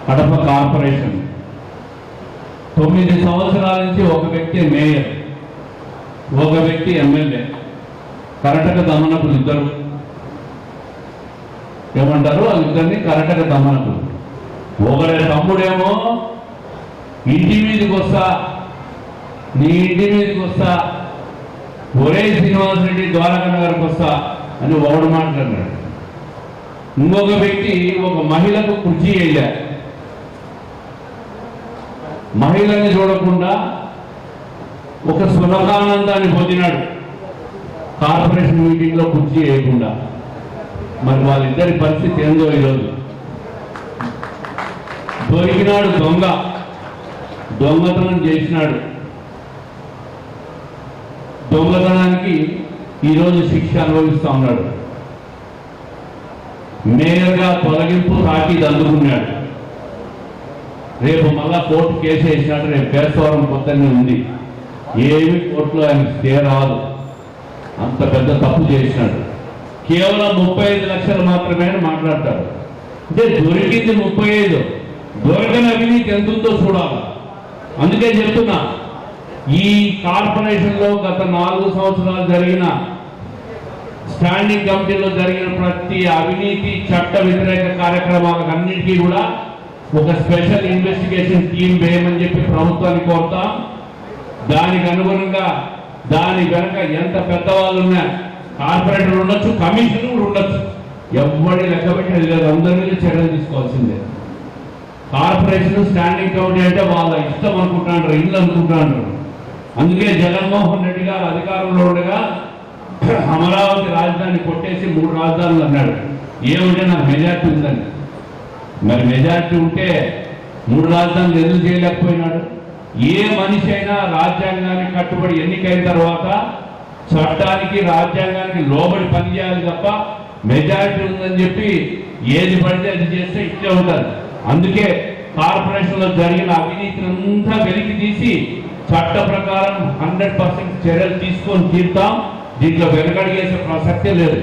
Kadapa corporation 9 సంవత్సరాల నుంచి ఒక వ్యక్తి మేయర్, ఒక వ్యక్తి ఎమ్మెల్యే, కర్ణాటక దమనకులు ఇద్దరు. ఏమంటారు వాళ్ళిద్దరిని? కర్ణాటక దమనకులు. ఒకరి తమ్ముడేమో ఇంటి మీదకి వస్తా, నీ ఇంటి మీదకి వస్తా, ఒరే శ్రీనివాస్ రెడ్డి ద్వారకానగర్కి వస్తా అని ఒకడు మాట్లాడినాడు. ఇంకొక వ్యక్తి ఒక మహిళకు కుర్చీ వేయలే, మహిళని చూడకుండా ఒక సులభానందాన్ని పొందినాడు కార్పొరేషన్ మీటింగ్లో కుర్చీ వేయకుండా. మరి వాళ్ళిద్దరి పరిస్థితి ఏందో ఈరోజు. దొరికినాడు దొంగ, దొంగతనం చేసినాడు. దొంగతనానికి ఈరోజు శిక్ష అనుభవిస్తా ఉన్నాడు. మేయర్గా తొలగింపు తాకీదు అందుకున్నాడు. రేపు మళ్ళా కోర్టు కేసు వేసినాడు. రేపు కేశవరం పొద్దున్నే ఉంది. ఏమి కోర్టులో ఆయన స్టే రాదు. అంత పెద్ద తప్పు చేసినాడు. కేవలం 35 లక్షలు మాత్రమే అని మాట్లాడతారు. అంటే దొరికింది 35, దొరకని అవినీతి ఎంతుందో చూడాలి. అందుకే చెప్తున్నా, ఈ కార్పొరేషన్లో గత 4 సంవత్సరాలు జరిగిన స్టాండింగ్ కమిటీలో జరిగిన ప్రతి అవినీతి చట్ట వ్యతిరేక కార్యక్రమాలకు అన్నిటికీ కూడా ఒక స్పెషల్ ఇన్వెస్టిగేషన్ టీం వేయమని చెప్పి ప్రభుత్వాన్ని కోరుతాం. దానికి అనుగుణంగా దాని వెనక ఎంత పెద్దవాళ్ళు ఉన్నా, కార్పొరేటర్లు ఉండొచ్చు, కమిషనర్ ఉండొచ్చు, ఎవరి లెక్క పెట్టేది లేదు. అందరి చర్యలు తీసుకోవాల్సిందే. కార్పొరేషన్ స్టాండింగ్ కమిటీ అంటే వాళ్ళ ఇష్టం అనుకుంటున్నారు, ఇల్లు అనుకుంటున్నారు. అందుకే జగన్మోహన్ రెడ్డి గారు అధికారంలో ఉండగా అమరావతి రాజధాని కొట్టేసి 3 రాజధానులు అన్నాడు. ఏమంటే నాకు మెజార్టీ ఉందని. మరి మెజార్టీ ఉంటే 3 రాజధానులు ఎందుకు చేయలేకపోయినాడు? ఏ మనిషి అయినా రాజ్యాంగానికి కట్టుబడి ఎన్నికైన తర్వాత చట్టానికి రాజ్యాంగానికి లోబడి పనిచేయాలి తప్ప మెజారిటీ ఉందని చెప్పి ఏది పడితే అది చేస్తే ఇట్లే ఉంటారు. అందుకే కార్పొరేషన్లో జరిగిన అవినీతిని అంతా వెలికి తీసి చట్ట ప్రకారం 100% చర్యలు తీసుకొని తీరుతాం. దీంట్లో వెనకడిగేసే ప్రసక్తే లేదు.